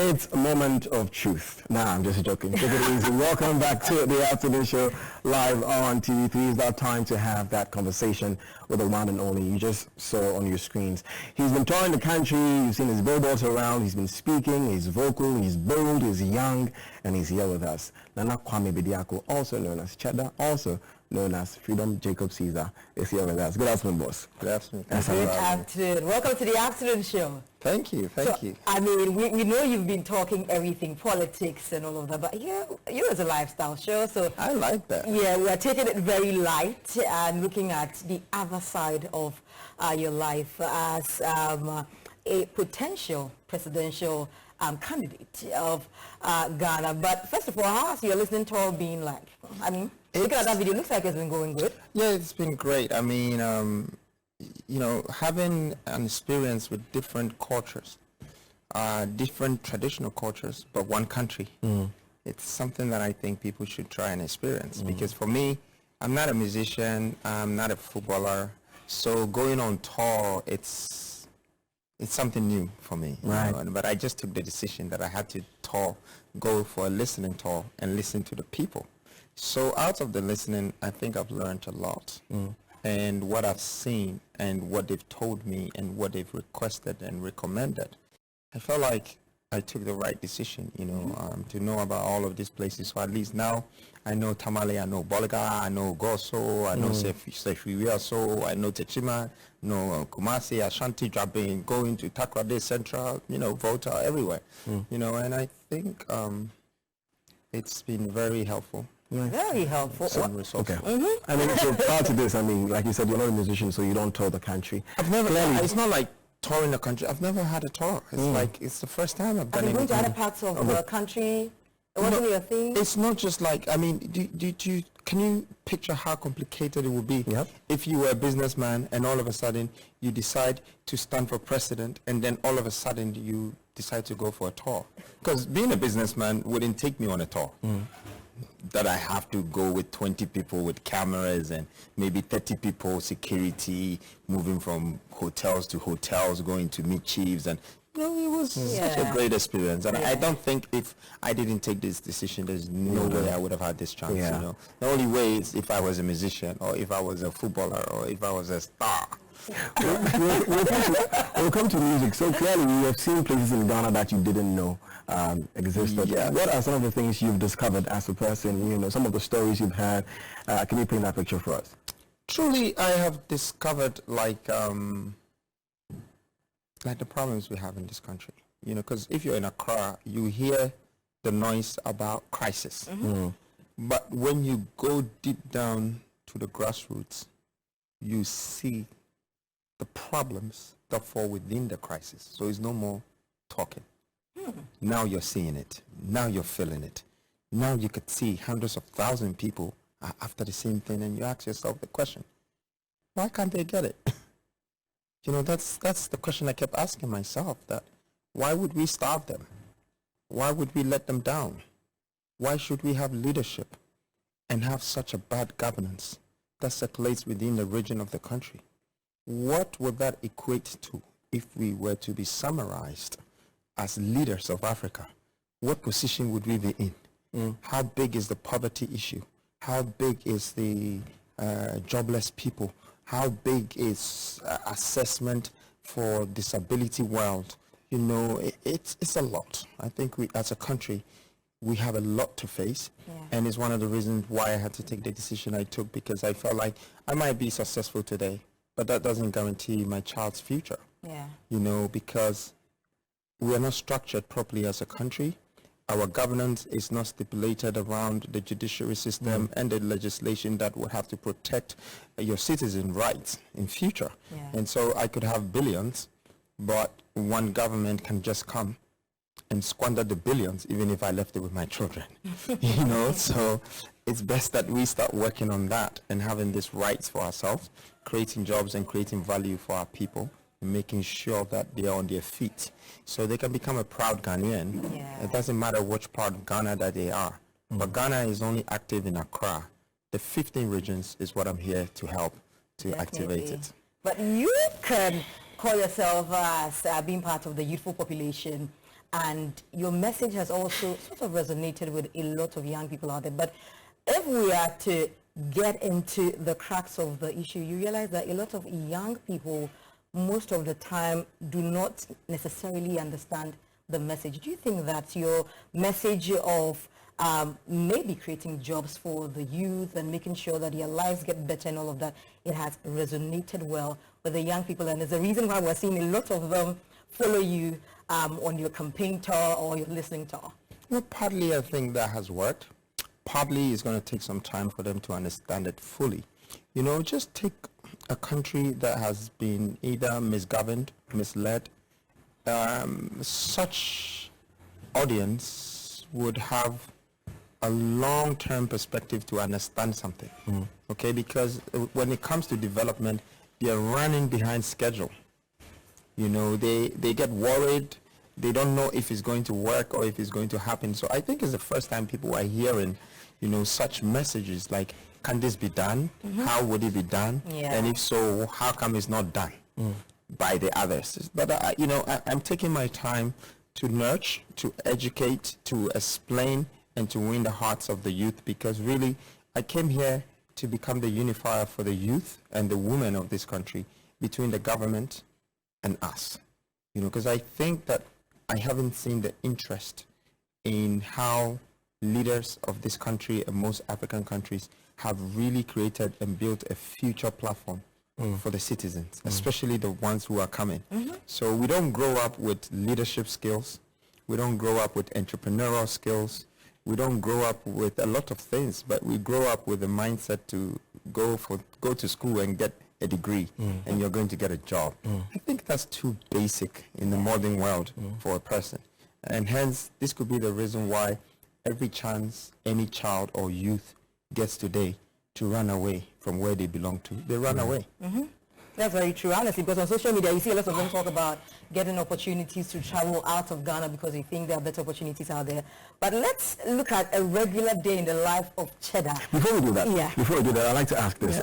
It's a moment of truth. Nah, I'm just joking. Take it easy. Welcome back to the afternoon show live on TV3. It's that time to have that conversation with the one and only you just saw on your screens. He's been touring the country. You've seen his billboards around. He's been speaking. He's vocal. He's bold. He's young. And he's here with us. Nana Kwame Bediako, also known as Cheddar, also known as Freedom Jacob Caesar, is here with us. Good afternoon, boss. Good afternoon. Good afternoon. Welcome to the afternoon show. Thank you. Thank you. I mean, we know you've been talking everything, politics and all of that, but you as a lifestyle show, so I like that. Yeah, we are taking it very light and looking at the other side of your life as a potential presidential candidate of Ghana. But first of all, how has your listening tour been like? I mean, looking at that video, looks like it's been going good. Yeah, it's been great. I mean, you know, having an experience with different cultures, different traditional cultures, but one country, it's something that I think people should try and experience. Because for me, I'm not a musician, I'm not a footballer, so going on tour, it's something new for me. Right. You know? But I just took the decision that I had to go for a listening tour and listen to the people. So out of the listening, I think I've learned a lot. And what I've seen and what they've told me and what they've requested and recommended, I felt like I took the right decision, you know, to know about all of these places. So at least now I know Tamale, I know Bolga, I know Goso, I know Sefiwiaso, I know Techima, know Kumasi, Ashanti, Jabin, going to Takrade Central, you know, Volta, everywhere, you know, and I think it's been very helpful. Very helpful. Okay. I mean, so prior to this, I mean, like you said, you're not a musician, so you don't tour the country. I've never, it's not like touring the country. I've never had a tour. It's like, it's the first time I've done it. Have you been to other parts of the country? It wasn't your thing? It's not just like, I mean, can you picture how complicated it would be if you were a businessman and all of a sudden you decide to stand for president and then all of a sudden you decide to go for a tour? Because being a businessman wouldn't take me on a tour. That I have to go with 20 people with cameras and maybe 30 people security, moving from hotels to hotels, going to meet chiefs, and you know, it was such a great experience. And I don't think if I didn't take this decision, there's no way I would have had this chance. You know, the only way is if I was a musician or if I was a footballer or if I was a star. We'll come to music. So clearly, we have seen places in Ghana that you didn't know existed. What are some of the things you've discovered as a person? You know, some of the stories you've had. Can you paint that picture for us? Truly, I have discovered like the problems we have in this country. You know, because if you're in Accra, you hear the noise about crisis. But when you go deep down to the grassroots, you see the problems that fall within the crisis. So it's no more talking. Now you're seeing it. Now you're feeling it. Now you could see hundreds of thousands of people are after the same thing, and you ask yourself the question, why can't they get it? You know, that's the question I kept asking myself, that why would we starve them? Why would we let them down? Why should we have leadership and have such a bad governance that circulates within the region of the country? What would that equate to if we were to be summarized as leaders of Africa? What position would we be in? How big is the poverty issue? How big is the jobless people? How big is assessment for disability world? You know, it's a lot. I think we, as a country, we have a lot to face, and it's one of the reasons why I had to take the decision I took, because I felt like I might be successful today, but that doesn't guarantee my child's future. You know, because we are not structured properly as a country. Our governance is not stipulated around the judiciary system and the legislation that will have to protect your citizen rights in future. And so I could have billions, but one government can just come and squander the billions, even if I left it with my children. You know, so it's best that we start working on that and having these rights for ourselves, creating jobs and creating value for our people, and making sure that they are on their feet so they can become a proud Ghanaian. It doesn't matter which part of Ghana that they are. But Ghana is only active in Accra. The 15 regions is what I'm here to help to activate it. But you can call yourself as being part of the youthful population and your message has also sort of resonated with a lot of young people out there. But if we are to get into the crux of the issue, you realize that a lot of young people most of the time do not necessarily understand the message. Do you think that your message of maybe creating jobs for the youth and making sure that their lives get better and all of that, it has resonated well with the young people, and there's a reason why we're seeing a lot of them follow you on your campaign tour or your listening tour? Well, partly I think that has worked. Partly it's going to take some time for them to understand it fully. You know, just take a country that has been either misgoverned, misled. Such audience would have a long-term perspective to understand something, okay? Because when it comes to development, they're running behind schedule. You know, they get worried. They don't know if it's going to work or if it's going to happen. So I think it's the first time people are hearing, you know, such messages like, can this be done? How would it be done? Yeah. And if so, how come it's not done by the others? But, you know, I'm taking my time to nurture, to educate, to explain, and to win the hearts of the youth, because really I came here to become the unifier for the youth and the women of this country between the government and us. You know, because I think that I haven't seen the interest in how leaders of this country and most African countries have really created and built a future platform for the citizens, especially the ones who are coming. So we don't grow up with leadership skills. We don't grow up with entrepreneurial skills. We don't grow up with a lot of things, but we grow up with the mindset to go to school and get a degree, and you're going to get a job. I think that's too basic in the modern world for a person. And hence, this could be the reason why every chance any child or youth gets today to run away from where they belong to, they run away. That's very true, honestly, because on social media you see a lot of them talk about getting opportunities to travel out of Ghana because they think there are better opportunities out there. But let's look at a regular day in the life of Cheddar. Before we do that, I'd like to ask this,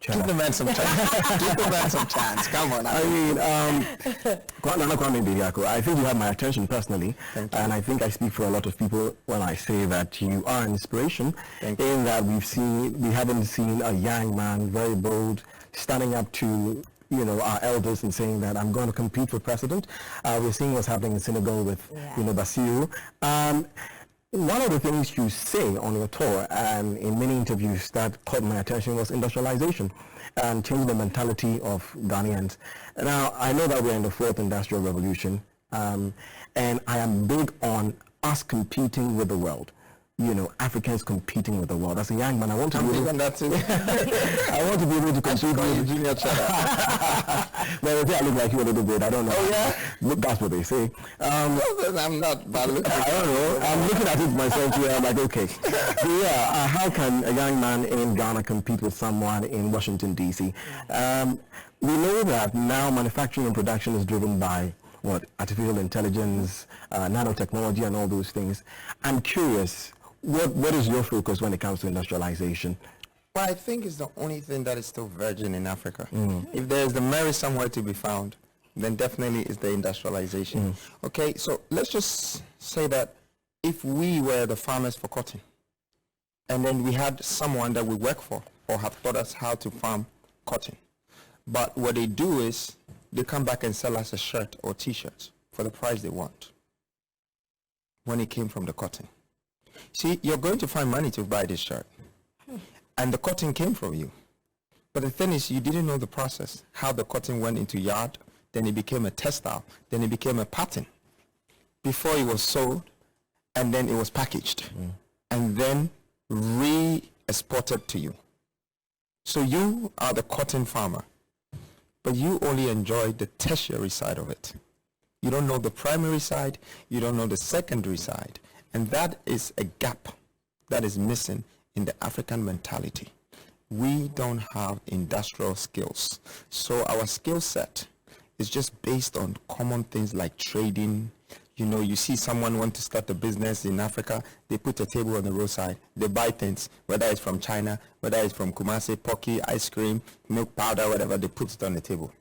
Cheddar. Give the man some chance. Give the man some chance. Come on. I mean, Nana Kwame Bediako, I think you have my attention personally, and I think I speak for a lot of people when I say that you are an inspiration. In that we haven't seen a young man, very bold, standing up to, you know, our elders and saying that I'm going to compete for president. We're seeing what's happening in Senegal with, you know, Bassirou. One of the things you say on your tour and in many interviews that caught my attention was industrialization and changing the mentality of Ghanaians. Now, I know that we're in the fourth industrial revolution, and I am big on us competing with the world. You know, Africans competing with the world. As a young man, I want to be able I want to be able to compete with Junior Cheddar. Well, they look like you a little bit. I don't know. Oh, yeah? That's what they say. I'm not, but look, I don't know. I'm looking at it myself here. I'm like, okay. So, yeah, how can a young man in Ghana compete with someone in Washington, D.C.? We know that now manufacturing and production is driven by artificial intelligence, nanotechnology, and all those things. I'm curious, what is your focus when it comes to industrialization? Well, I think it's the only thing that is still virgin in Africa. If there's the merit somewhere to be found, then definitely it's the industrialization. Okay, so let's just say that if we were the farmers for cotton, and then we had someone that we work for or have taught us how to farm cotton, but what they do is they come back and sell us a shirt or t-shirt for the price they want when it came from the cotton. See, you're going to find money to buy this shirt, and the cotton came from you. But the thing is, you didn't know the process, how the cotton went into yard, then it became a textile, then it became a pattern, before it was sold, and then it was packaged, and then re-exported to you. So you are the cotton farmer, but you only enjoy the tertiary side of it. You don't know the primary side, you don't know the secondary side. And that is a gap that is missing in the African mentality. We don't have industrial skills. So our skill set is just based on common things like trading. You know, you see someone want to start a business in Africa, they put a table on the roadside, they buy things, whether it's from China, whether it's from Kumasi, Pocky, ice cream, milk powder, whatever, they put it on the table.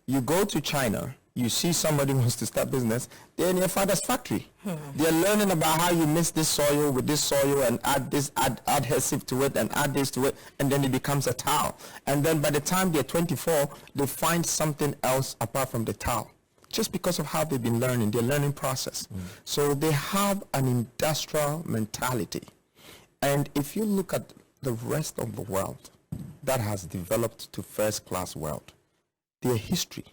You go to China, You see somebody wants to start business, they're in your father's factory. They're learning about how you mix this soil with this soil and add this adhesive to it and add this to it, and then it becomes a towel. And then by the time they're 24, they find something else apart from the towel, just because of how they've been learning, their learning process. So they have an industrial mentality. And if you look at the rest of the world that has developed to first-class world, their history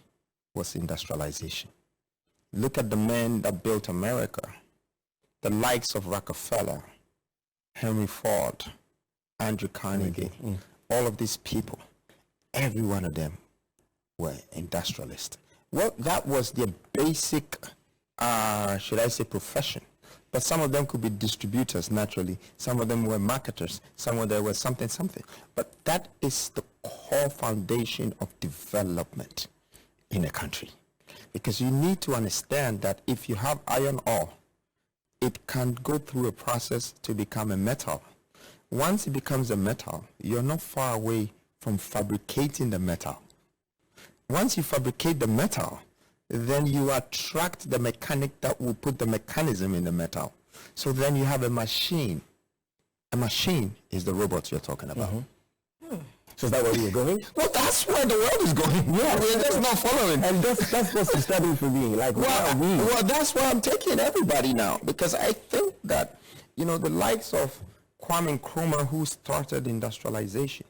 was industrialization. Look at the men that built America, the likes of Rockefeller, Henry Ford, Andrew Carnegie, all of these people, every one of them were industrialists. Well, that was their basic, should I say, profession. But some of them could be distributors naturally. Some of them were marketers. Some of them were something. But that is the core foundation of development in a country. Because you need to understand that if you have iron ore, it can go through a process to become a metal. Once it becomes a metal, you're not far away from fabricating the metal. Once you fabricate the metal, then you attract the mechanic that will put the mechanism in the metal. So then you have a machine. A machine is the robot you're talking about. So is that where you're going? Well, that's where the world is going. Yeah, we're just not following. And that's what's disturbing for me. Like, well, that's why I'm taking everybody now, because I think that, the likes of Kwame Nkrumah, who started industrialization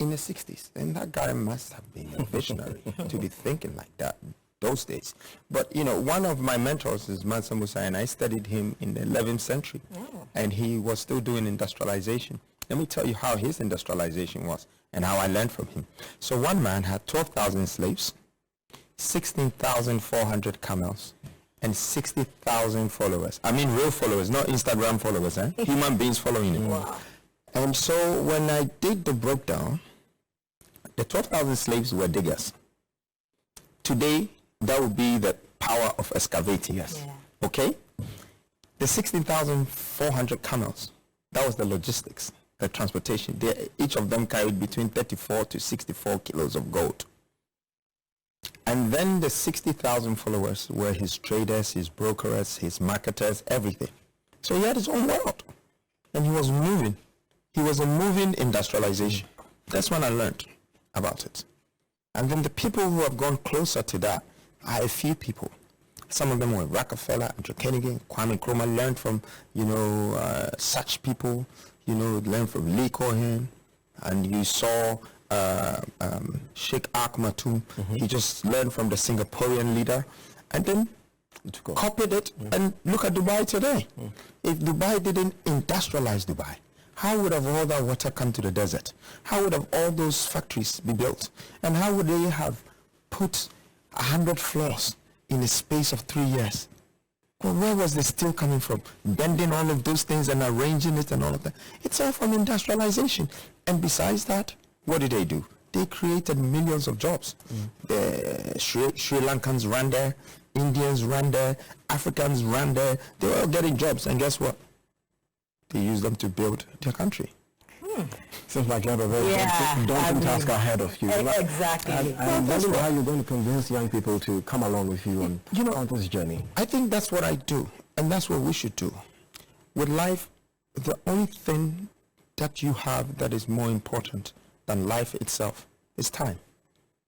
in the 60s, and that guy must have been a visionary to be thinking like that those days. But, one of my mentors is Mansa Musa, and I studied him in the 11th century, and he was still doing industrialization. Let me tell you how his industrialization was and how I learned from him. So one man had 12,000 slaves, 16,400 camels, and 60,000 followers. I mean real followers, not Instagram followers, human beings following him. Wow. And so when I did the breakdown, the 12,000 slaves were diggers. Today, that would be the power of excavating. Yes. Yeah. Okay? The 16,400 camels, that was the logistics, the transportation. Each of them carried between 34 to 64 kilos of gold. And then the 60,000 followers were his traders, his brokers, his marketers, everything. So he had his own world. And he was moving. He was a moving industrialization. That's when I learned about it. And then the people who have gone closer to that are a few people. Some of them were Rockefeller, Andrew Carnegie, Kwame Nkrumah, learned from, such people, learned from Lee Cohen, and you saw Sheikh Ahmed. He just learned from the Singaporean leader, and then copied it, and look at Dubai today. If Dubai didn't industrialize Dubai, how would have all that water come to the desert? How would have all those factories be built? And how would they have put 100 floors in a space of 3 years? Well, where was the steel coming from? Bending all of those things and arranging it and all of that. It's all from industrialization. And besides that, what did they do? They created millions of jobs. The Sri Lankans ran there, Indians ran there, Africans ran there. They were all getting jobs. And guess what? They used them to build their country. Seems like you have a very daunting task ahead of you. Exactly. I'm wondering how you're going to convince young people to come along with you on this journey. I think that's what I do, and that's what we should do. With life, the only thing that you have that is more important than life itself is time.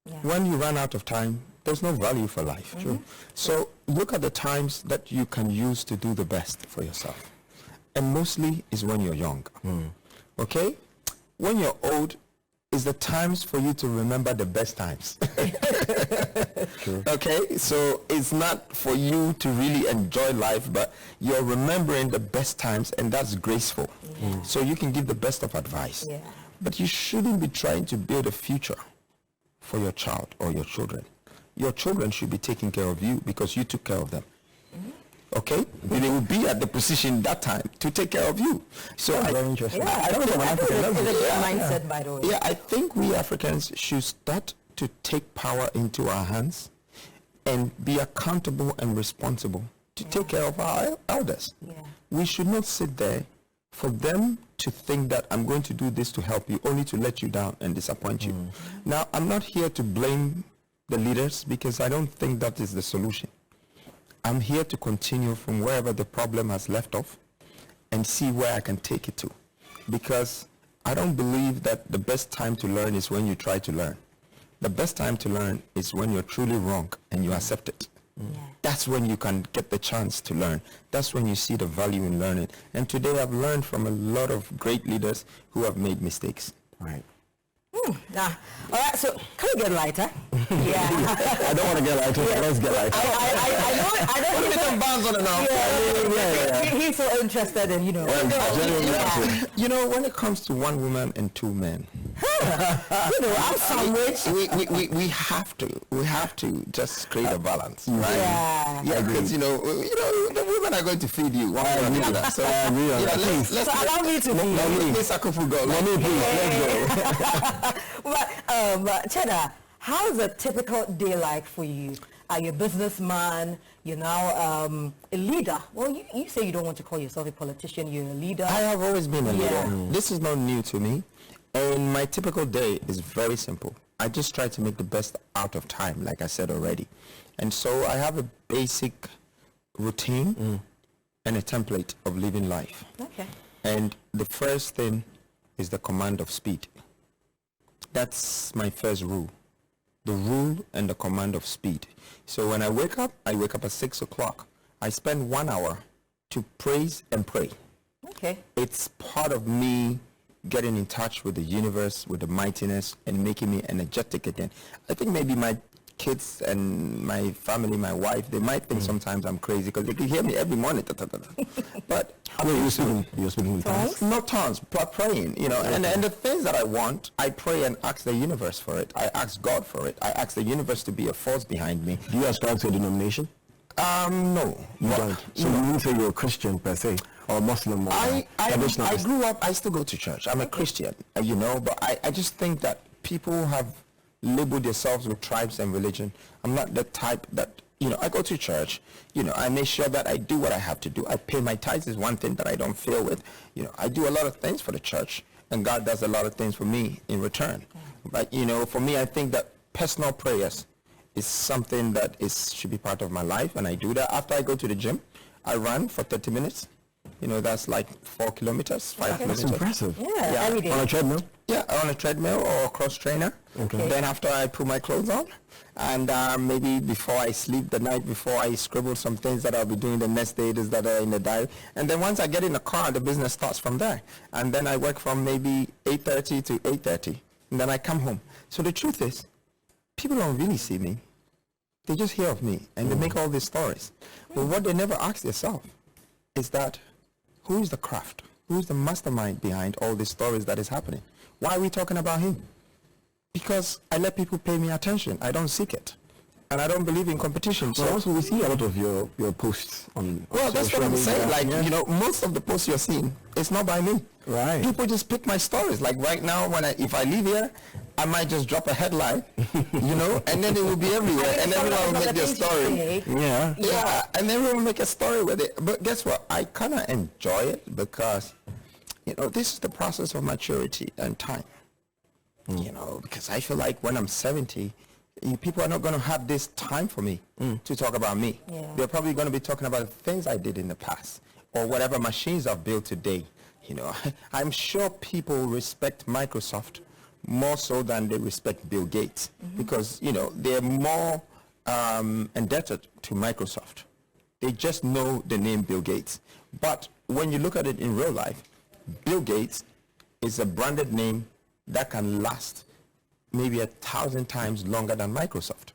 Yeah. When you run out of time, there's no value for life. True. So look at the times that you can use to do the best for yourself. And mostly is when you're young. Okay? When you're old, is the times for you to remember the best times. True. Okay? So it's not for you to really enjoy life, but you're remembering the best times, and that's graceful. So you can give the best of advice. But you shouldn't be trying to build a future for your child or your children. Your children should be taking care of you because you took care of them. Okay? They will be at the position that time to take care of you. So very interesting. I don't know it's a great mindset, by the way. Yeah, I think we Africans should start to take power into our hands and be accountable and responsible to take care of our elders. We should not sit there for them to think that I'm going to do this to help you, only to let you down and disappoint you. Now, I'm not here to blame the leaders, because I don't think that is the solution. I'm here to continue from wherever the problem has left off and see where I can take it to. Because I don't believe that the best time to learn is when you try to learn. The best time to learn is when you're truly wrong and you accept it. Yeah. That's when you can get the chance to learn. That's when you see the value in learning. And today I've learned from a lot of great leaders who have made mistakes. Right. All right, so can we get lighter? Yeah. I don't want to get lighter. Yeah. Let's get lighter. I know. Put some bounds on it now. Yeah. He's so interested in, you know. You know, when it comes to one woman and two men, you know, I'm sandwich. We have to just create a balance, right? Yeah, because you know, the women are going to feed you one way or the other. So let's allow me to feed you. Let me please. Let's go. But Cheddar, how's a typical day like for you? Are you a businessman? You're now a leader. Well, you say you don't want to call yourself a politician. You're a leader. I have always been a leader. This is not new to me. And my typical day is very simple. I just try to make the best out of time, like I said already. And so I have a basic routine and a template of living life. Okay. And the first thing is the command of speed. That's my first rule. The rule and the command of speed. So when I wake up at 6 o'clock. I spend 1 hour to praise and pray. Okay. It's part of me getting in touch with the universe, with the mightiness, and making me energetic again. I think maybe my kids and my family, my wife, they might think sometimes I'm crazy because they can hear me every morning. But you're speaking in tongues? Not tongues, but praying, you know. And the things that I want, I pray and ask the universe for it. I ask God for it. I ask the universe to be a force behind me. Do you ascribe to a denomination? No. You don't? So you wouldn't say you're a Christian per se, or Muslim, or I grew up, I still go to church. I'm a Christian, you know, but I just think that people have labeled themselves with tribes and religion. I'm not the type that, you know, I go to church, you know, I make sure that I do what I have to do. I pay my tithes is one thing that I don't fail with. You know, I do a lot of things for the church, and God does a lot of things for me in return. But, you know, for me, I think that personal prayers is something that should be part of my life, and I do that. After I go to the gym, I run for 30 minutes. You know, that's like 4 kilometers, 5 kilometers. That's impressive. Yeah, every day. On a treadmill? Yeah, on a treadmill or a cross trainer. Okay. Then after I put my clothes on, and maybe before I sleep, the night before, I scribble some things that I'll be doing the next day that are in the diary. And then once I get in the car, the business starts from there. And then I work from maybe 8:30 to 8:30. And then I come home. So the truth is, people don't really see me. They just hear of me, and they make all these stories. But what they never ask themselves is that, who is the craft? Who is the mastermind behind all these stories that is happening? Why are we talking about him? Because I let people pay me attention. I don't seek it. And I don't believe in competition. So also we see a lot of your posts on well, that's what I'm saying. Like, you know, most of the posts you're seeing, it's not by me. Right. People just pick my stories. Like right now, if I leave here, I might just drop a headline, you know, and then it will be everywhere, and everyone will make their story. Yeah, and everyone will make a story with it. But guess what? I kind of enjoy it because, you know, this is the process of maturity and time. You know, because I feel like when I'm 70, people are not going to have this time for me to talk about me. Yeah. They're probably going to be talking about the things I did in the past or whatever machines I've built today. You know, I'm sure people respect Microsoft more so than they respect Bill Gates because, you know, they're more indebted to Microsoft. They just know the name Bill Gates. But when you look at it in real life, Bill Gates is a branded name that can last maybe 1,000 times longer than Microsoft.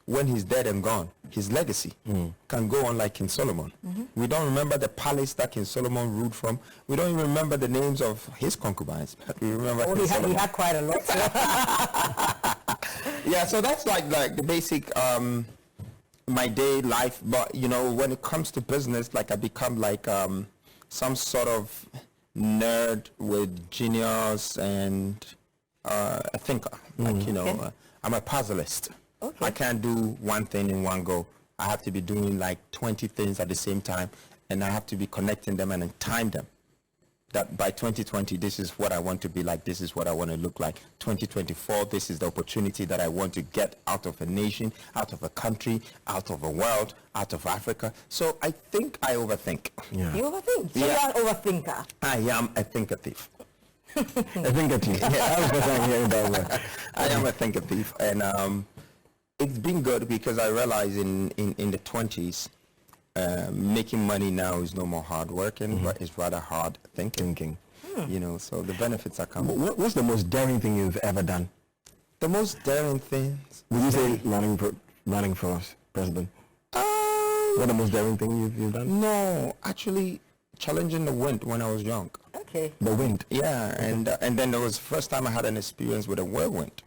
When he's dead and gone, his legacy can go on like King Solomon. We don't remember the palace that King Solomon ruled from. We don't even remember the names of his concubines. But we remember he had quite a lot. Yeah, so that's like the basic my day life. But you know, when it comes to business, like I become like some sort of nerd with genius and a thinker. Like, you know, I'm a puzzleist. Okay. I can't do one thing in one go. I have to be doing like 20 things at the same time, and I have to be connecting them and then time them. that by 2020, this is what I want to be like, this is what I want to look like. 2024, this is the opportunity that I want to get out of a nation, out of a country, out of a world, out of Africa. So I think I overthink. Yeah. You overthink? So Yeah. you're an overthinker? I am a thinker thief. A thinker thief. Yeah, I was just hearing that word. I am a thinker thief. And it's been good because I realize in the 20s, making money now is no more hard working, but it's rather hard thinking. You know, so the benefits are coming. What's the most daring thing you've ever done? The most daring things? Would you say running for president? What the most daring thing you've done? No, actually challenging the wind when I was young. Okay. The wind? Yeah, and then there was the first time I had an experience with a whirlwind.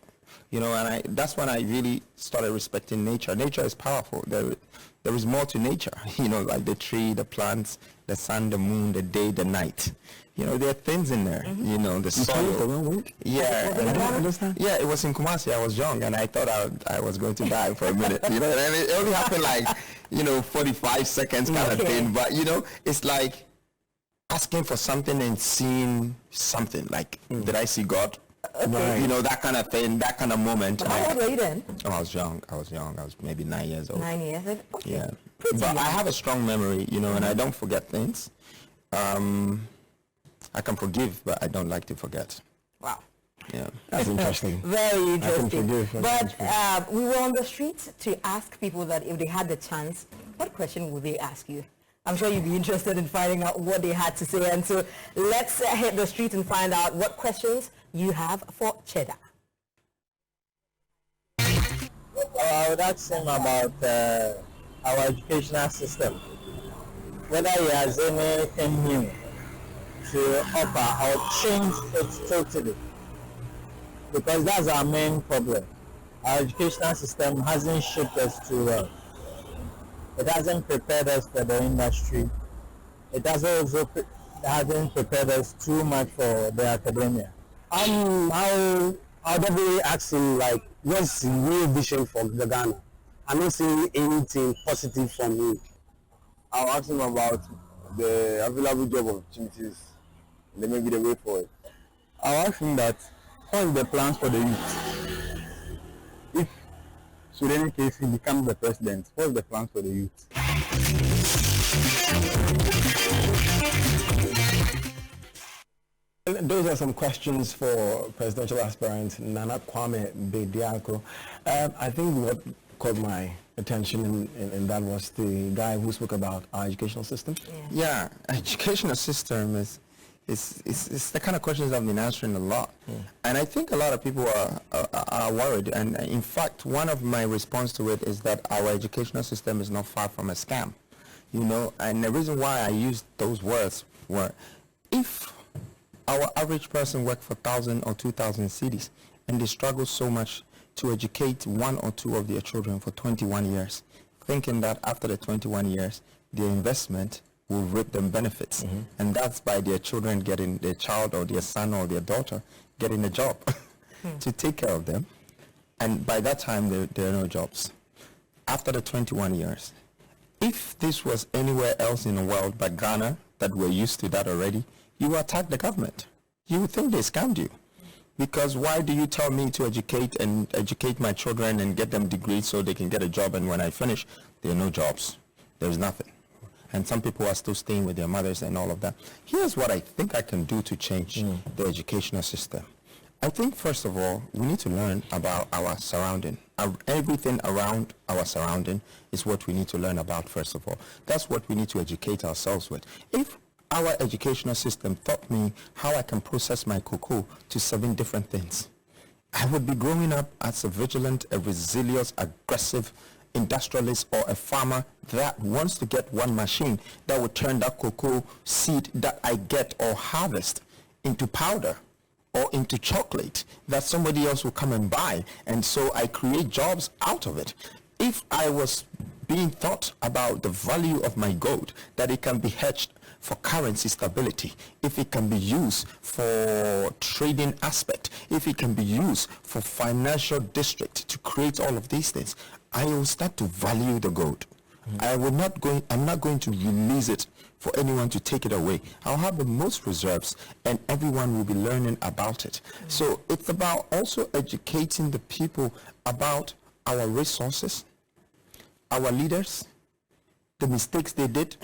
You know, and that's when I really started respecting nature. Nature is powerful. There is more to nature, you know, like the tree, the plants, the sun, the moon, the day, the night. You know, there are things in there, you know, the soil. Yeah. I don't understand. Yeah, it was in Kumasi. I was young, and I thought I was going to die for a minute, you know, and it only happened like, 45 seconds kind of thing. But, it's like asking for something and seeing something. Like, did I see God? Okay. You know, that kind of thing, that kind of moment. How old were you then? Oh, I was young. I was maybe 9 years old. 9 years? Okay. Yeah. Pretty but young. I have a strong memory, and I don't forget things. I can forgive, but I don't like to forget. Wow. Yeah. That's interesting. Very interesting. But But we were on the streets to ask people that if they had the chance, what question would they ask you? I'm sure you'd be interested in finding out what they had to say. And so let's hit the street and find out what questions you have for Cheddar. I would ask him about our educational system, whether he has anything new to offer or change it totally, because that's our main problem. Our educational system hasn't shaped us too well. It hasn't prepared us for the industry. It has also hasn't prepared us too much for the academia. I'll definitely ask him, like, what's the real vision for the Ghana? I'm not seeing anything positive from him. I'll ask him about the available job opportunities and then maybe the way forward. I'll ask him that, what are the plans for the youth? If, should any case he becomes the president, what's the plans for the youth? Those are some questions for presidential aspirant Nana Kwame Bediako. I think what caught my attention in that was the guy who spoke about our educational system. Yeah, educational system is the kind of questions I've been answering a lot. And I think a lot of people are worried. And in fact, one of my response to it is that our educational system is not far from a scam. And the reason why I used those words were, if our average person worked for 1,000 or 2,000 cedis and they struggle so much to educate one or two of their children for 21 years, thinking that after the 21 years, their investment will reap them benefits. And that's by their children getting, their child or their son or their daughter getting a job to take care of them. And by that time, there are no jobs. After the 21 years, if this was anywhere else in the world but Ghana, that we're used to that already, you will attack the government. You would think they scammed you. Because why do you tell me to educate my children and get them degrees so they can get a job, and when I finish, there are no jobs. There's nothing. And some people are still staying with their mothers and all of that. Here's what I think I can do to change the educational system. I think, first of all, we need to learn about our surrounding. Everything around our surrounding is what we need to learn about, first of all. That's what we need to educate ourselves with. If our educational system taught me how I can process my cocoa to 7 different things, I would be growing up as a vigilant, a resilient, aggressive industrialist or a farmer that wants to get one machine that would turn that cocoa seed that I get or harvest into powder or into chocolate that somebody else will come and buy. And so I create jobs out of it. If I was being taught about the value of my gold, that it can be hedged for currency stability, if it can be used for trading aspect, if it can be used for financial district to create all of these things, I will start to value the gold. I'm not going to release it for anyone to take it away. I'll have the most reserves, and everyone will be learning about it. So it's about also educating the people about our resources, our leaders, the mistakes they did,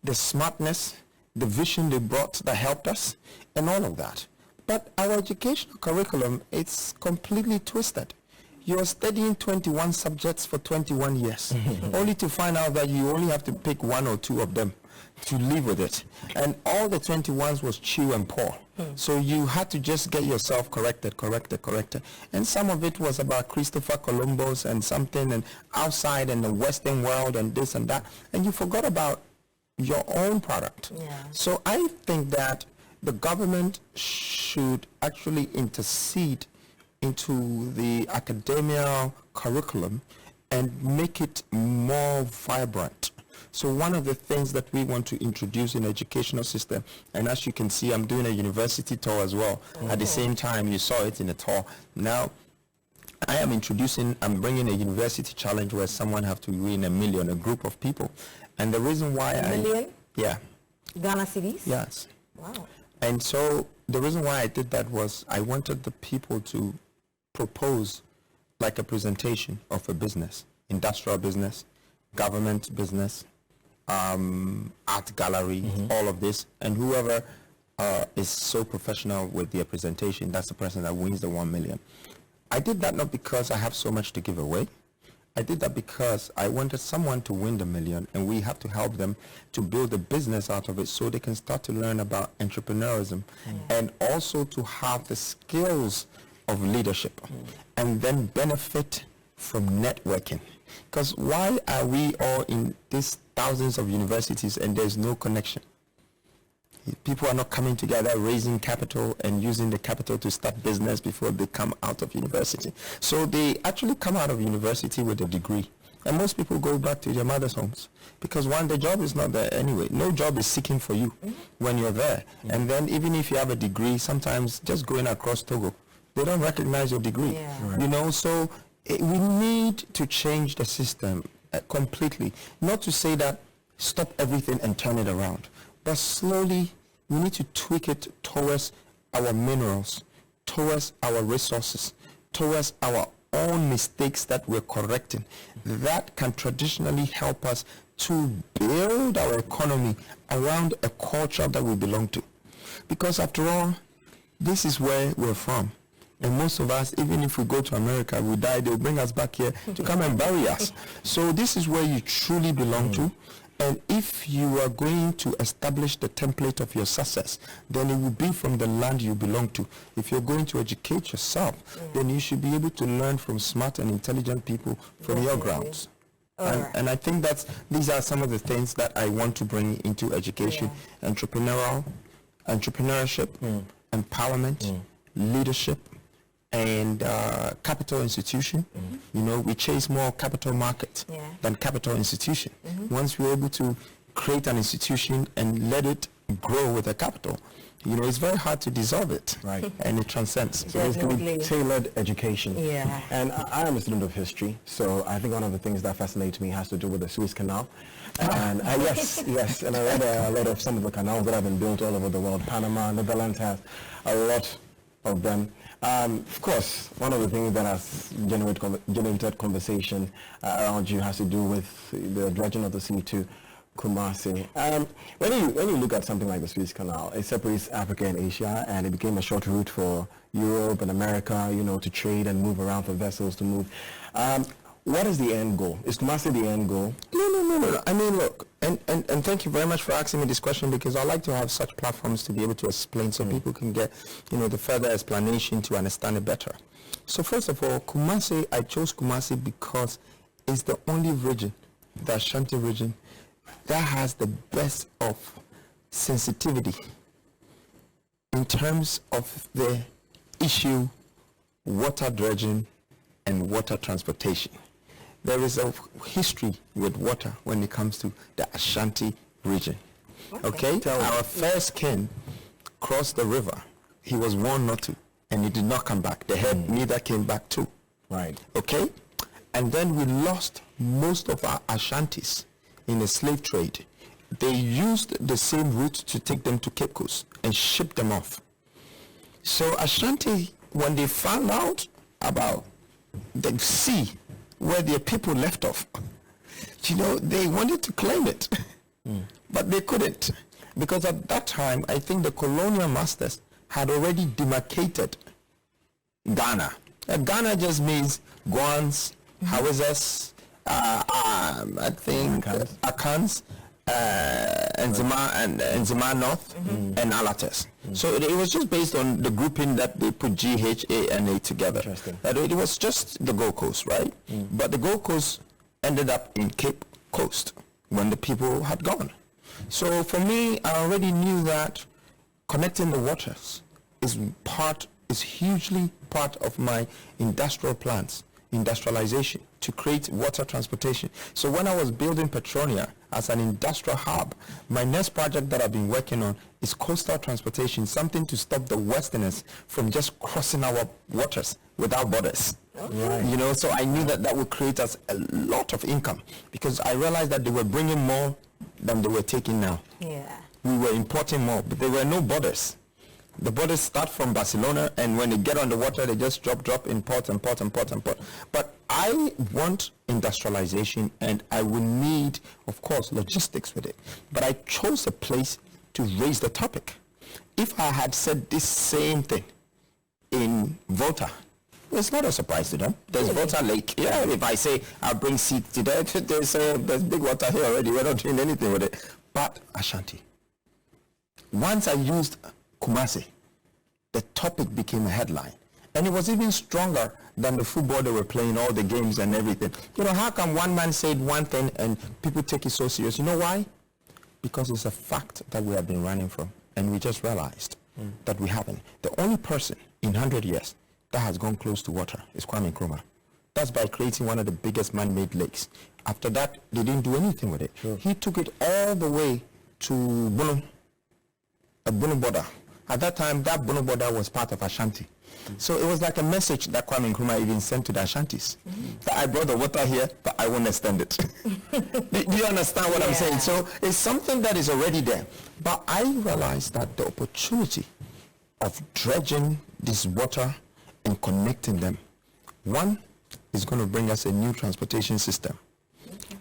the smartness, the vision they brought that helped us, and all of that. But our educational curriculum, it's completely twisted. You're studying 21 subjects for 21 years, only to find out that you only have to pick 1 or 2 of them to live with it. And all the 21s was chew and pour. So you had to just get yourself corrected. And some of it was about Christopher Columbus and something, and outside in the Western world and this and that. And you forgot about your own product. Yeah. So I think that the government should actually intercede into the academia curriculum and make it more vibrant. So one of the things that we want to introduce in the educational system, and as you can see, I'm doing a university tour as well. At the same time, you saw it in the tour. Now, I'm bringing a university challenge where someone have to win $1 million, a group of people. And the reason why $1 million? Yeah. Ghana cedis? Yes. Wow. And so the reason why I did that was I wanted the people to propose like a presentation of a business, industrial business, government business, art gallery, all of this, and whoever is so professional with their presentation, that's the person that wins the 1 million. I did that not because I have so much to give away. I did that because I wanted someone to win the million, and we have to help them to build a business out of it so they can start to learn about entrepreneurship and also to have the skills of leadership and then benefit from networking. Because why are we all in these thousands of universities and there's no connection? People are not coming together, raising capital and using the capital to start business before they come out of university. So they actually come out of university with a degree. And most people go back to their mother's homes because one, the job is not there anyway. No job is seeking for you when you're there. And then even if you have a degree, sometimes just going across Togo, they don't recognize your degree. You know, so we need to change the system completely. Not to say that stop everything and turn it around, but slowly we need to tweak it towards our minerals, towards our resources, towards our own mistakes that we're correcting. That can traditionally help us to build our economy around a culture that we belong to. Because after all, this is where we're from. And most of us, even if we go to America, we die, they'll bring us back here to come and bury us. So this is where you truly belong to. And if you are going to establish the template of your success, then it will be from the land you belong to. If you're going to educate yourself, then you should be able to learn from smart and intelligent people from your grounds. And I think these are some of the things that I want to bring into education. Entrepreneurship, empowerment, leadership, and capital institution. You know, we chase more capital market than capital institution. Once we're able to create an institution and let it grow with a capital, you know, it's very hard to dissolve it. Right. And it transcends. So it's going to be tailored education. Yeah. And I am a student of history, so I think one of the things that fascinates me has to do with the Suez Canal. And yes, and I read a lot of some of the canals that have been built all over the world. Panama, Netherlands has a lot of them. Of course, one of the things that has generated conversation around you has to do with the dredging of the sea to Kumasi. When you look at something like the Suez Canal, it separates Africa and Asia, and it became a short route for Europe and America, you know, to trade and move around for vessels to move. What is the end goal? Is Kumasi the end goal? No. I mean, look, and thank you very much for asking me this question, because I like to have such platforms to be able to explain so people can get, you know, the further explanation to understand it better. So first of all, Kumasi, I chose Kumasi because it's the only region, the Ashanti region, that has the best of sensitivity in terms of the issue water dredging and water transportation. There is a history with water when it comes to the Ashanti region. Okay? Our first king crossed the river. He was warned not to, and he did not come back. The head neither came back too. Right. Okay? And then we lost most of our Ashantis in the slave trade they used the same route to take them to Cape Coast and ship them off. So Ashanti, when they found out about the sea where their people left off, they wanted to claim it, but they couldn't, because at that time, I think the colonial masters had already demarcated Ghana. Ghana just means Guans, Hawazas, I think Akans, Nzima North, and Alates. So it was just based on the grouping that they put GHANA together. That it was just the Gold Coast, right? But the Gold Coast ended up in Cape Coast when the people had gone. So for me, I already knew that connecting the waters is hugely part of my industrial plans, industrialization, to create water transportation. So when I was building Petronia as an industrial hub, my next project that I've been working on is coastal transportation, something to stop the Westerners from just crossing our waters without borders. Right. So I knew that would create us a lot of income, because I realized that they were bringing more than they were taking now. Yeah. We were importing more, but there were no borders. The borders start from Barcelona, and when they get on the water, they just drop, import. But I want industrialization, and I will need, of course, logistics with it. But I chose a place to raise the topic. If I had said this same thing in Volta, it's not a surprise to them. There's Volta Lake. Yeah, if I say I'll bring seeds to that, there's big water here already. We're not doing anything with it. But Ashanti, once I used Kumasi, the topic became a headline. And it was even stronger than the football they were playing, all the games and everything. How come one man said one thing and people take it so serious? You know why? Because it's a fact that we have been running from, and we just realized that we haven't. The only person in 100 years that has gone close to water is Kwame Nkrumah. That's by creating one of the biggest man-made lakes. After that, they didn't do anything with it. Sure. He took it all the way to Bono border. At that time, that Bono border was part of Ashanti. So it was like a message that Kwame Nkrumah even sent to the Ashantis. That I brought the water here, but I won't extend it. Do you understand what I'm saying? So it's something that is already there. But I realized that the opportunity of dredging this water and connecting them, one, is going to bring us a new transportation system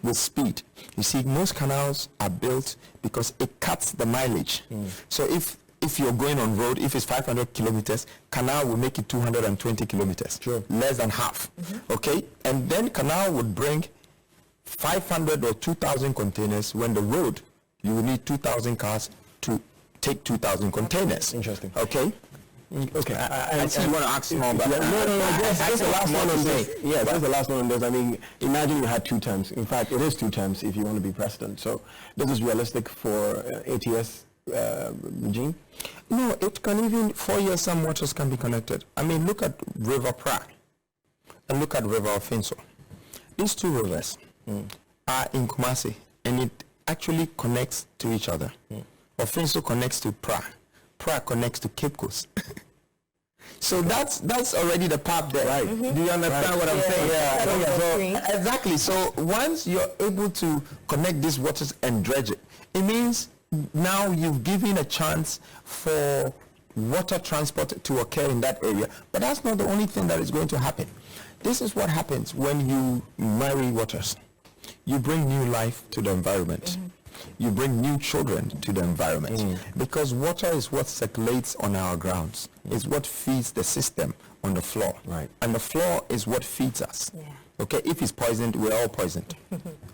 with speed. You see, most canals are built because it cuts the mileage. So if you're going on road, if it's 500 kilometers, canal will make it 220 kilometers, less than half. Okay, and then canal would bring 500 or 2,000 containers. When the road, you will need 2,000 cars to take 2,000 containers. Interesting. Okay. Okay, I see you want to ask more about No, just the last one on this. Yeah, that's the last one on this. I mean, imagine you had 2 terms. In fact, it is 2 terms if you want to be president. So this is realistic for ATS regime? No, it can even, 4 years, some waters can be connected. I mean, look at River Pra and look at River Ofinso. These 2 rivers are in Kumasi, and it actually connects to each other. Ofinso connects to Pra. Pra connects to Cape Coast. So that's already the path there. Right. Do you understand what I'm saying? So, exactly. So once you're able to connect these waters and dredge it, it means now you've given a chance for water transport to occur in that area. But that's not the only thing that is going to happen. This is what happens when you marry waters. You bring new life to the environment. You bring new children to the environment. Because water is what circulates on our grounds. It's what feeds the system on the floor. Right. And the floor is what feeds us. Yeah. Okay, if it's poisoned, we're all poisoned.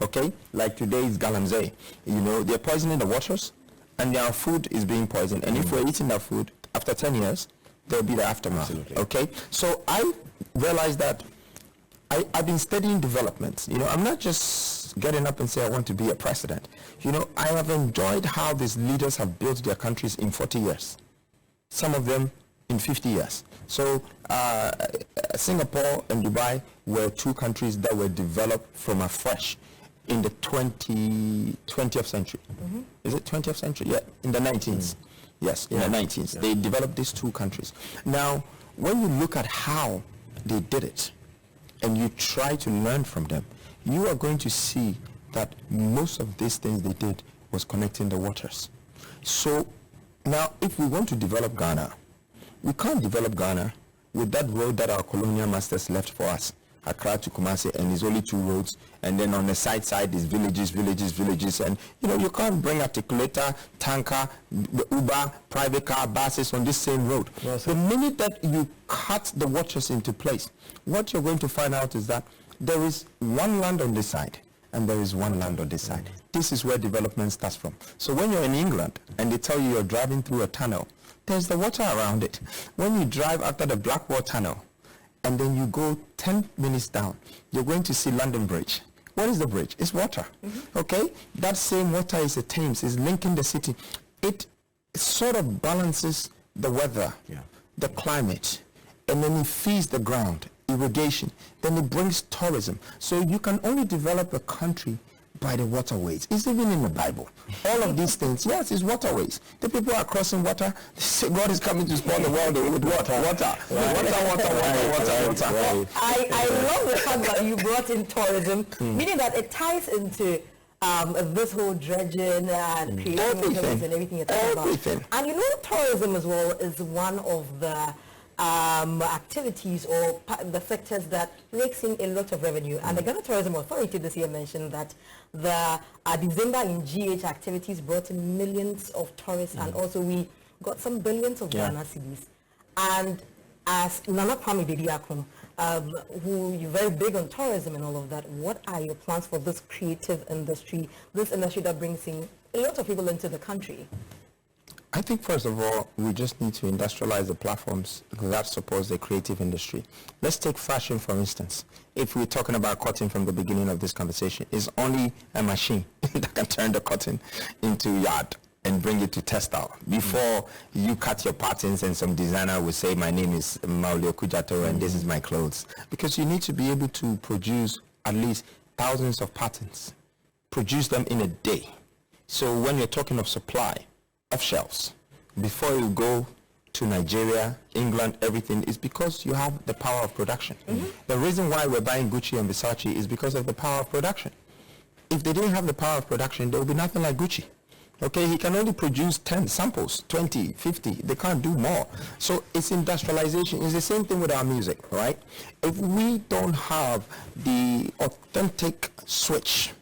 Okay, like today's galamsey, they're poisoning the waters, and our food is being poisoned. And if we're eating that food, after 10 years, there'll be the aftermath. Absolutely. Okay, so I realized that I've been studying development. I'm not just getting up and say I want to be a president. I have enjoyed how these leaders have built their countries in 40 years. Some of them in 50 years. So Singapore and Dubai were 2 countries that were developed from afresh in the 20th century. Is it 20th century? Yeah, in the 19th. Yes, in the 19th. Yeah. They developed these 2 countries. Now, when you look at how they did it, and you try to learn from them, you are going to see that most of these things they did was connecting the waters. So now if we want to develop Ghana, we can't develop Ghana with that road that our colonial masters left for us, Accra to Kumasi, and it's only 2 roads, and then on the side is villages, and you can't bring articulator, tanker, Uber, private car, buses on this same road. Yes, the minute that you cut the waters into place, what you're going to find out is that there is one land on this side and there is one land on this side. This is where development starts from. So when you're in England and they tell you you're driving through a tunnel, there's the water around it. When you drive after the Blackwall Tunnel and then you go 10 minutes down, you're going to see London Bridge. What is the bridge? It's water. Okay? That same water is a Thames, is linking the city. It sort of balances the weather, the climate, and then it feeds the ground, irrigation. Then it brings tourism. So you can only develop a country by the waterways. It's even in the Bible. All of these things, yes, it's waterways. The people are crossing water. They say God is coming to spawn the world with water. Water. I love the fact that you brought in tourism, meaning that it ties into this whole dredging and creating homes and everything you're talking about. And you know, tourism as well is one of the activities or the sectors that rakes in a lot of revenue. And the Ghana Tourism Authority this year mentioned that the December in GH activities brought in millions of tourists, and also we got some billions of Ghana cedis. And as Nana Kwame Bediako, who you're very big on tourism and all of that, what are your plans for this creative industry, this industry that brings in a lot of people into the country? I think first of all, we just need to industrialize the platforms that supports the creative industry. Let's take fashion for instance. If we're talking about cotton from the beginning of this conversation, it's only a machine that can turn the cotton into yard and bring it to textile. Before you cut your patterns and some designer will say, my name is Maulio Kujato and this is my clothes. Because you need to be able to produce at least thousands of patterns, produce them in a day. So when you're talking of supply, of shelves, before you go to Nigeria, England, everything, is because you have the power of production. The reason why we're buying Gucci and Versace is because of the power of production. If they didn't have the power of production, there would be nothing like Gucci. Okay, he can only produce 10 samples, 20, 50. They can't do more. So it's industrialization. It's the same thing with our music, right? If we don't have the authentic switch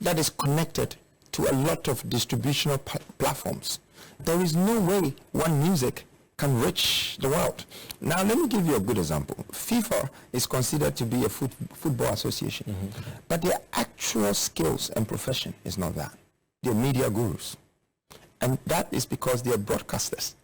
that is connected to a lot of distributional platforms, there is no way one music can reach the world. Now let me give you a good example. FIFA is considered to be a football association, but their actual skills and profession is not that. They're media gurus, and that is because they're broadcasters.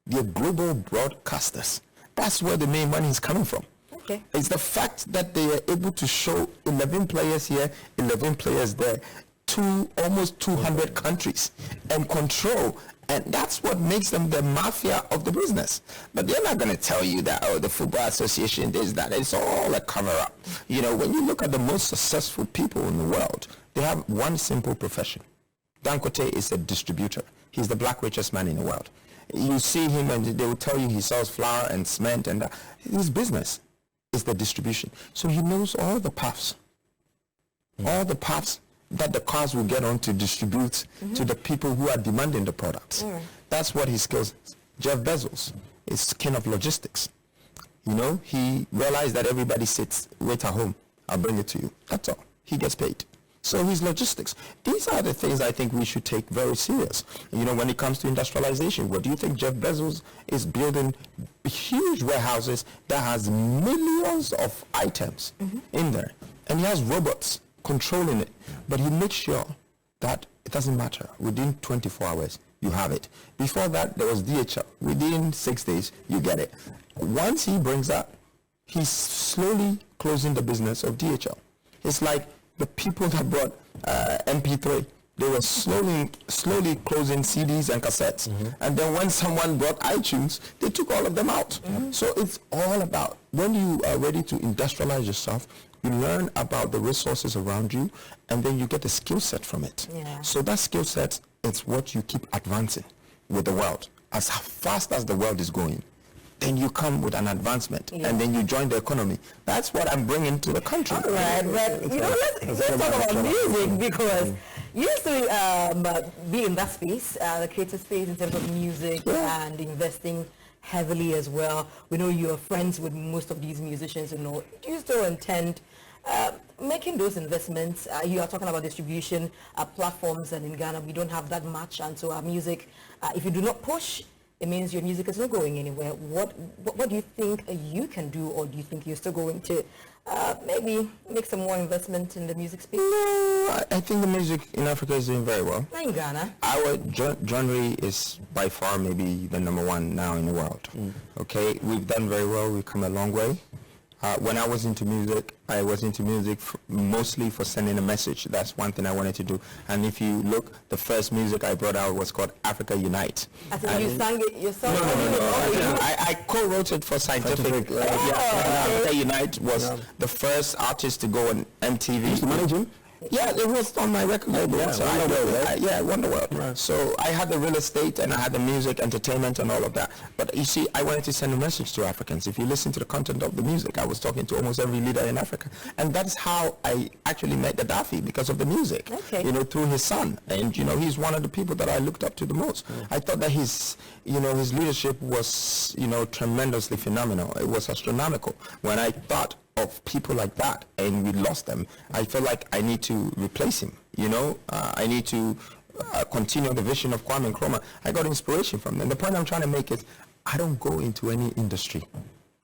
They're global broadcasters. That's where the main money is coming from. Okay. It's the fact that they are able to show 11 players here, 11 players there, to almost 200 countries and control, and that's what makes them the mafia of the business. But they're not going to tell you that, oh, the football association is that. It's all a cover-up. You know, when you look at the most successful people in the world, they have one simple profession. Dangote is a distributor. He's the black richest man in the world. You see him and they will tell you he sells flour and cement, and his business is the distribution. So he knows all the paths. All the paths that the cars will get on to distribute to the people who are demanding the products. That's what his skills. Jeff Bezos is king of logistics. You know, he realized that everybody wait at home, I'll bring it to you. That's all. He gets paid. So his logistics. These are the things I think we should take very serious. You know, when it comes to industrialization, what do you think Jeff Bezos is building huge warehouses that has millions of items in there, and he has robots controlling it, but he makes sure that it doesn't matter. Within 24 hours, you have it. Before that, there was DHL. Within 6 days, you get it. Once he brings that, he's slowly closing the business of DHL. It's like the people that brought MP3, they were slowly closing CDs and cassettes. And then when someone brought iTunes, they took all of them out. So it's all about, when you are ready to industrialize yourself, you learn about the resources around you, and then you get a skill set from it. So that skill set, it's what you keep advancing with the world. As fast as the world is going, then you come with an advancement, and then you join the economy. That's what I'm bringing to the country. Right, but let's talk about music, because you used to be in that space, the creative space in terms of music and investing heavily as well. We know you're friends with most of these musicians, do you still intend making those investments? You are talking about distribution platforms, and in Ghana we don't have that much, and so our music, if you do not push, it means your music is not going anywhere. What do you think you can do, or do you think you're still going to maybe make some more investment in the music space? No, I think the music in Africa is doing very well. Not in Ghana. Our genre is by far maybe the number one now in the world. Okay, we've done very well. We've come a long way. When I was into music, I was into music mostly for sending a message. That's one thing I wanted to do. And if you look, the first music I brought out was called Africa Unite. I think you sang it yourself? No. I co-wrote it for Scientific. Africa Unite was the first artist to go on MTV. You used to manage him? Yeah, it was on my record label. Yeah, so Wonderworld. Right. So I had the real estate, and I had the music, entertainment, and all of that. But you see, I wanted to send a message to Africans. If you listen to the content of the music, I was talking to almost every leader in Africa. And that's how I actually met Gaddafi, because of the music. Okay. Through his son. And, he's one of the people that I looked up to the most. I thought that his leadership was, tremendously phenomenal. It was astronomical. When I thought of people like that and we lost them, I felt like I need to replace him. I need to continue the vision of Kwame Nkrumah. I got inspiration from them. The point I'm trying to make is I don't go into any industry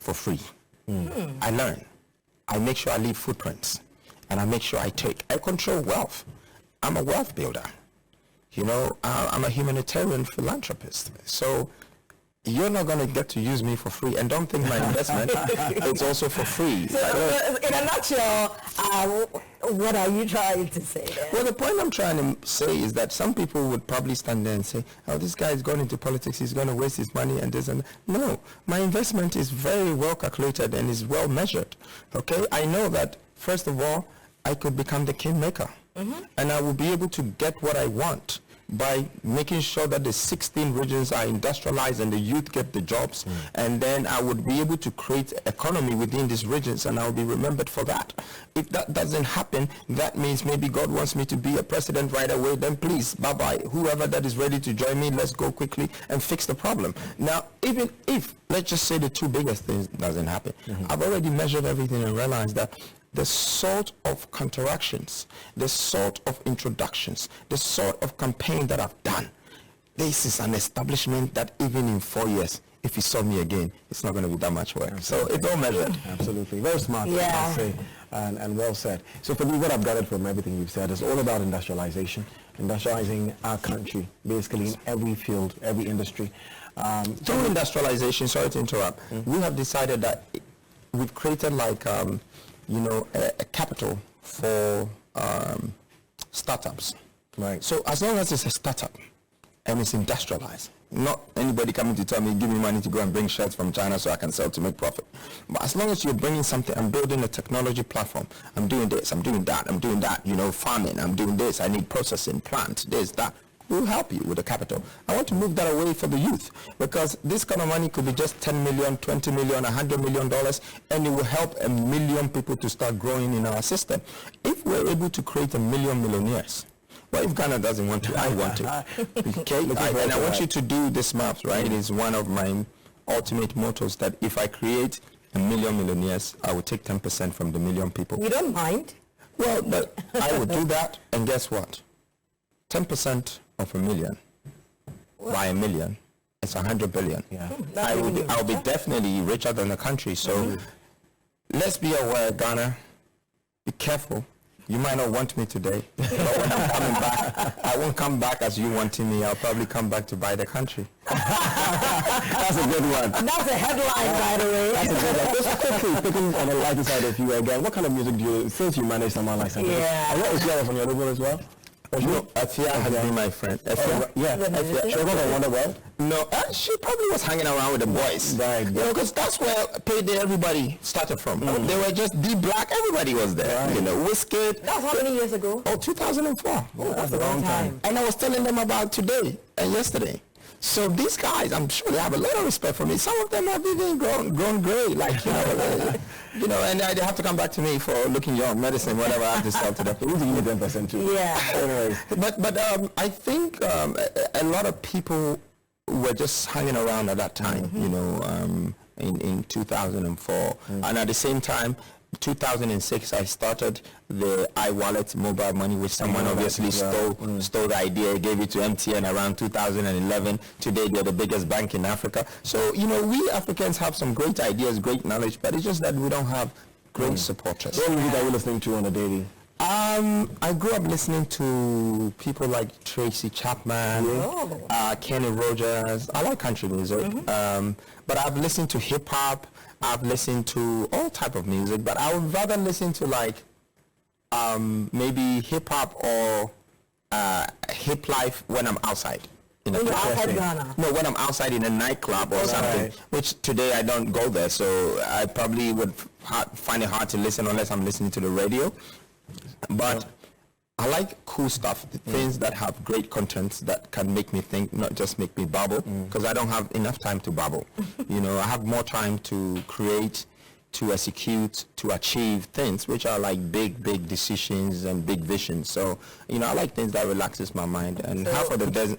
for free. I learn. I make sure I leave footprints, and I make sure I control wealth. I'm a wealth builder. I'm a humanitarian philanthropist. So you're not going to get to use me for free, and don't think my investment is also for free. So, in a nutshell, what are you trying to say there? Well, the point I'm trying to say is that some people would probably stand there and say, oh, this guy is going into politics, he's going to waste his money and this and that. No, my investment is very well calculated and is well measured. Okay, I know that, first of all, I could become the kingmaker, and I will be able to get what I want by making sure that the 16 regions are industrialized and the youth get the jobs. And then I would be able to create economy within these regions, and I will be remembered for that. If that doesn't happen, that means maybe God wants me to be a president right away. Then please, bye-bye. Whoever that is ready to join me, let's go quickly and fix the problem. Now, even if, let's just say the two biggest things doesn't happen, I've already measured everything and realized that the sort of counteractions, the sort of introductions, the sort of campaign that I've done, this is an establishment that even in 4 years, if you saw me again, it's not going to be that much work. So it's all measured. Absolutely. Very smart, I must say, and well said. So for me, what I've gathered from everything you've said is all about industrialization, industrializing our country, basically in every field, every industry. Through industrialization, sorry to interrupt, we have decided that we've created like a capital for startups. Right. So as long as it's a startup and it's industrialized, not anybody coming to tell me, give me money to go and bring shirts from China so I can sell to make profit. But as long as you're bringing something, I'm building a technology platform, I'm doing this, I'm doing that, farming, I'm doing this, I need processing, plant, this, that. We'll help you with the capital. I want to move that away for the youth, because this kind of money could be just 10 million, 20 million, $100 million, and it will help 1 million people to start growing in our system. If we're able to create 1 million millionaires, well, if Ghana doesn't want to, I want to. Okay, and I want you to do this math, right? It is one of my ultimate mottos that if I create 1 million millionaires, I will take 10% from the million people. You don't mind? Well, but I would do that, and guess what? 10% of 1 million by 1 million, it's 100 billion. Yeah. I'll be definitely richer than the country. So let's be aware, Ghana. Be careful. You might not want me today, but when I'm coming back, I won't come back as you wanting me. I'll probably come back to buy the country. That's a good one. That's a headline, by the way. That's a good one. Just quickly, picking on the lighter side of you again, what kind of music do you, since you manage someone like that? Yeah. And what is yours on your label as well? No, Afia has been my friend. Afia. She was on Wonderworld? No, she probably was hanging around with the boys. Right. Because that's where Payday everybody started from. They were just D-Black, everybody was there. Right. Whiskey. That was how many years ago? Oh, 2004. That's a long time. And I was telling them about today and yesterday. So these guys, I'm sure they have a lot of respect for me. Some of them have even grown gray, like, and they have to come back to me for looking young, medicine, whatever I have to sell to them. We need 10% too. Yeah. Anyways. But I think a lot of people were just hanging around at that time, in 2004. And at the same time, 2006, I started the iWallet mobile money, which someone obviously stole the idea, gave it to MTN around 2011. Today, they're the biggest bank in Africa. So, we Africans have some great ideas, great knowledge, but it's just that we don't have great supporters. What music are you listening to on a daily? I grew up listening to people like Tracy Chapman, Kenny Rogers. I like country music, but I've listened to hip hop. I've listened to all type of music, but I would rather listen to like maybe hip hop or hip life when I'm outside. Outside Ghana? No, when I'm outside in a nightclub or something, which today I don't go there, so I probably would find it hard to listen unless I'm listening to the radio. But I like cool stuff, the things that have great contents that can make me think, not just make me babble, because I don't have enough time to babble. I have more time to create, to execute, to achieve things, which are like big decisions and big visions. So, I like things that relaxes my mind. And half of the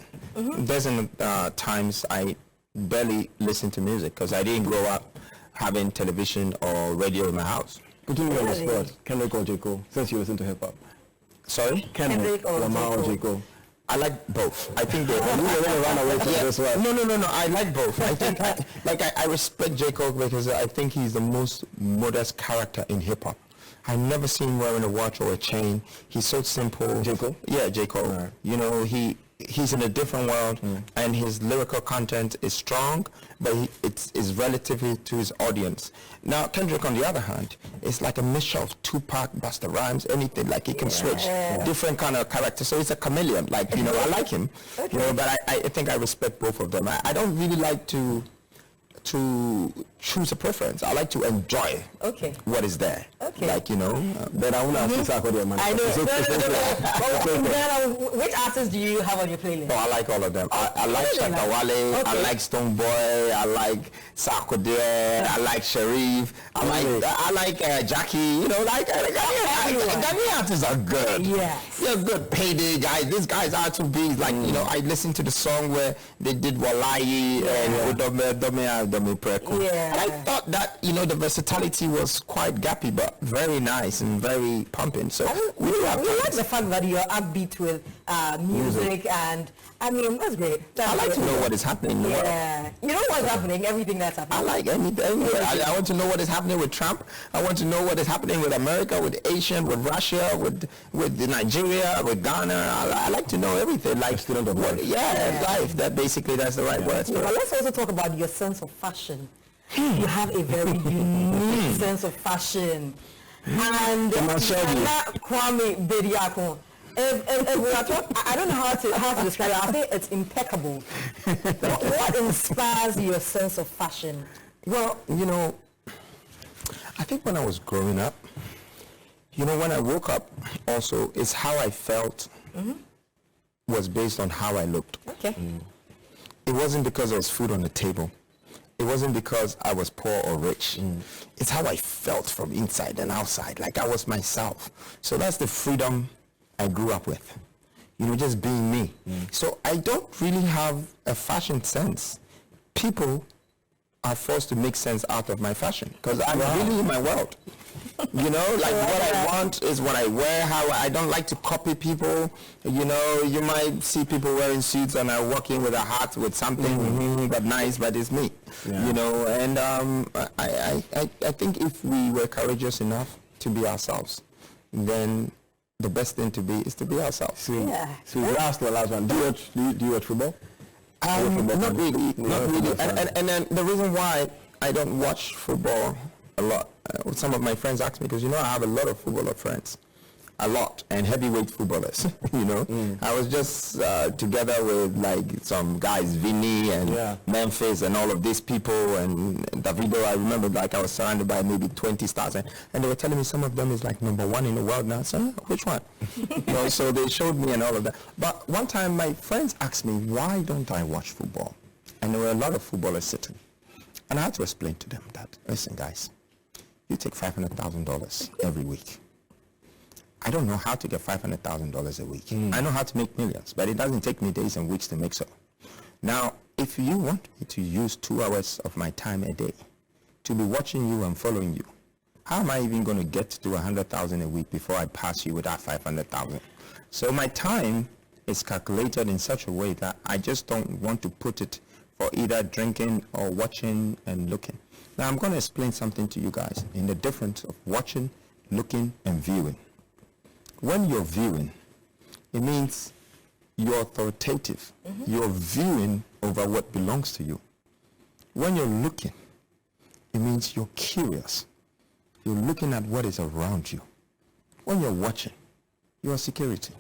dozen times I barely listen to music because I didn't grow up having television or radio in my house. Putting me on the spot, Kendrick or J. Cole, since you listen to hip hop. Sorry? Kendrick or Lamar or J. Cole. I like both. I think they You were going to run away from this one. No. I like both. I think I respect J. Cole because I think he's the most modest character in hip hop. I've never seen him wearing a watch or a chain. He's so simple. J. Cole? Yeah, J. Cole. Right. He's in a different world, and his lyrical content is strong, but it's relatively to his audience. Now, Kendrick, on the other hand, is like a mixture of Tupac, Busta Rhymes, anything. Like, he can switch different kind of characters. So he's a chameleon. Like, I like him. But I think I respect both of them. I don't really like to choose a preference. I like to enjoy what is there. Like, But I want to ask you something about I know. Which artists do you have on your playlist? Oh, I like all of them. I like Shatta Wale, I like Stonebwoy, I like Sarkodie, I like Sharif, I like Jackie, Ghanaian artists are good. Yes. They're good payday guys. These guys are to be like, I listened to the song where they did Walai and Dome Preko. And I thought that, the versatility was quite gappy, but very nice and very pumping. So we like the fact that you're upbeat with music, and I mean, that's great. I like to know what is happening in the world. You know what's happening, everything that's happening. I like anything. I want to know what is happening with Trump. I want to know what is happening with America, with Asia, with Russia, with Nigeria, with Ghana. I like to know everything. Like student of life. Life. That's the right word. But let's also talk about your sense of fashion. You have a very unique sense of fashion. And Nana Kwame Bediako. If we are talking, I don't know how to describe it. I think it's impeccable. What inspires your sense of fashion? Well, I think when I was growing up, when I woke up, also, it's how I felt was based on how I looked. Okay. It wasn't because there was food on the table. It wasn't because I was poor or rich. It's how I felt from inside and outside, like I was myself. So that's the freedom I grew up with, just being me. So I don't really have a fashion sense. People are forced to make sense out of my fashion because I'm really in my world. What I want is what I wear. How I don't like to copy people. You might see people wearing suits and are walking with a hat with something but nice, but it's me. And I think if we were courageous enough to be ourselves, then the best thing to be is to be ourselves. So last one. Do you watch football? Not really. And then the reason why I don't watch football a lot, some of my friends ask me, because I have a lot of footballer friends. a lot, and heavyweight footballers, you know. I was just together with like some guys, Vinny and Memphis and all of these people, and Davido. I remember like I was surrounded by maybe 20 stars, and they were telling me some of them is like #1 in the world now. So which one? You know, so they showed me and all of that. But one time my friends asked me, why don't I watch football? And there were a lot of footballers sitting. And I had to explain to them that, listen guys, you take $500,000 every week. I don't know how to get $500,000 a week. I know how to make millions, but it doesn't take me days and weeks to make so. Now, if you want me to use 2 hours of my time a day to be watching you and following you, how am I even going to get to 100,000 a week before I pass you with that 500,000? So my time is calculated in such a way that I just don't want to put it for either drinking or watching and looking. Now I'm going to explain something to you guys in the difference of watching, looking, and viewing. When you're viewing, it means you're authoritative. You're viewing over what belongs to you. When you're looking, it means you're curious. You're looking at what is around you. When you're watching, you're security.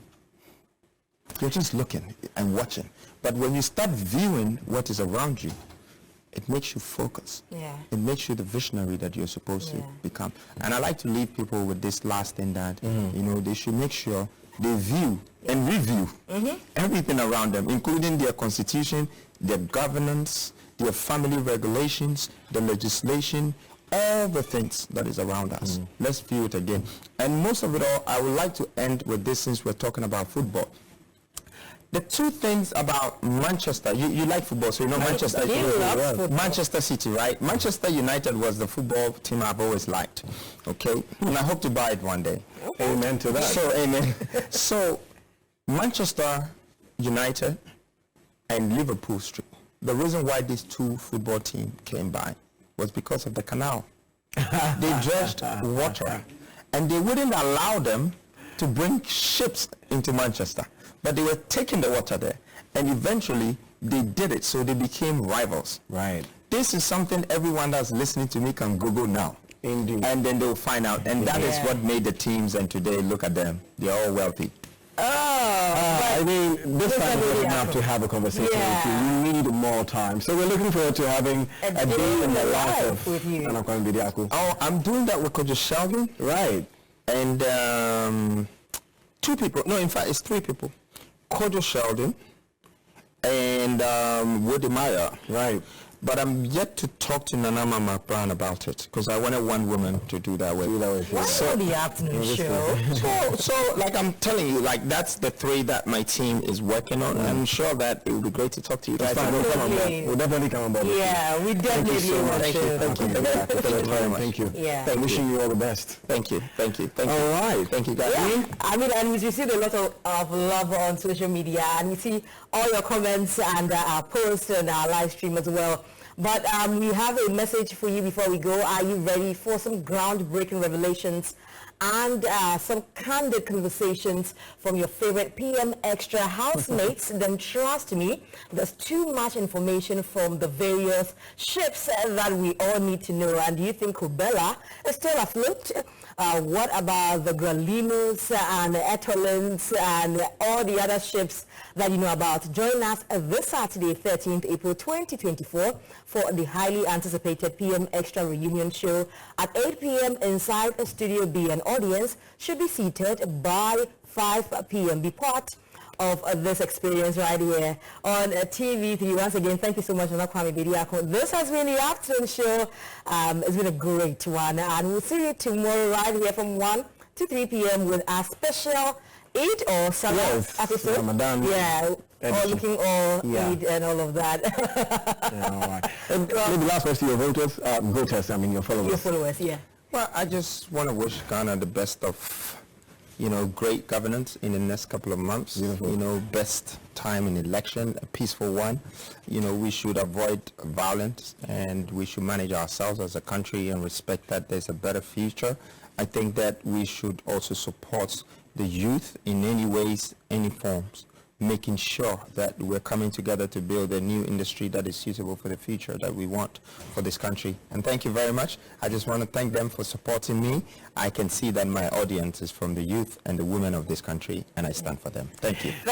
You're just looking and watching. But when you start viewing what is around you, it makes you focus. Yeah. It makes you the visionary that you're supposed to become. And I like to leave people with this last thing that, you know, they should make sure they view and review everything around them, including their constitution, their governance, their family regulations, the legislation, all the things that is around us. Let's view it again. And most of it all, I would like to end with this since we're talking about football. The two things about Manchester, you like football, so you know Manchester. Manchester City, right? Manchester United was the football team I've always liked, okay? And I hope to buy it one day. Amen to that. So, amen. So, Manchester United and Liverpool Street, the reason why these two football teams came by was because of the canal. They dredged water, and they wouldn't allow them to bring ships into Manchester. But they were taking the water there, and eventually they did it, so they became rivals. Right. This is something everyone that's listening to me can Google now. Indeed. And then they'll find out, and that is what made the teams, and today, look at them. They're all wealthy. I mean, this time we're going to have to have a conversation with you. We need more time. So we're looking forward to having a day in the life of Nana Kwame Bediako. Oh, I'm doing that with Coach Sheldon. Right. And 2 people. No, in fact, it's 3 people. Coach Sheldon and Woody Meyer. Right. But I'm yet to talk to Nana Kwame about it because I wanted one woman to do that with. So the afternoon show. So like I'm telling you, like that's the 3 that my team is working on. I'm sure that it would be great to talk to you guys. We'll definitely come on board. Yeah, we definitely will. Thank you very much. Thank you. Yeah. Wishing you all the best. Thank you. All right. Thank you guys. Yeah. I mean, and we receive a lot of love on social media, and we see all your comments and our posts and our live stream as well. But we have a message for you before we go. Are you ready for some groundbreaking revelations and some candid conversations from your favorite PM Extra housemates? Then trust me, there's too much information from the various ships that we all need to know. And do you think Kubela is still afloat? What about the Gralinos and the Etolins and all the other ships that you know about? Join us this Saturday, 13th April 2024 for the highly anticipated PM Extra reunion show at 8 p.m. inside Studio B. An audience should be seated by 5 p.m. Be part of this experience right here on TV3. Once again, thank you so much, Nana Kwame Bediako. This has been the afternoon show. It's been a great one, and we'll see you tomorrow right here from 1 to 3 p.m. with our special Eid or Salah episode. Ramadan. Yeah, all looking all Eid and all of that. All right. And maybe last words to your voters, your followers. Your followers, yeah. Well, I just want to wish Ghana the best of great governance in the next couple of months. Best time in election, a peaceful one. We should avoid violence, and we should manage ourselves as a country and respect that there's a better future. I think that we should also support the youth in any ways, any forms. making sure that we're coming together to build a new industry that is suitable for the future that we want for this country. And thank you very much. I just want to thank them for supporting me. I can see that my audience is from the youth and the women of this country, and I stand for them. Thank you.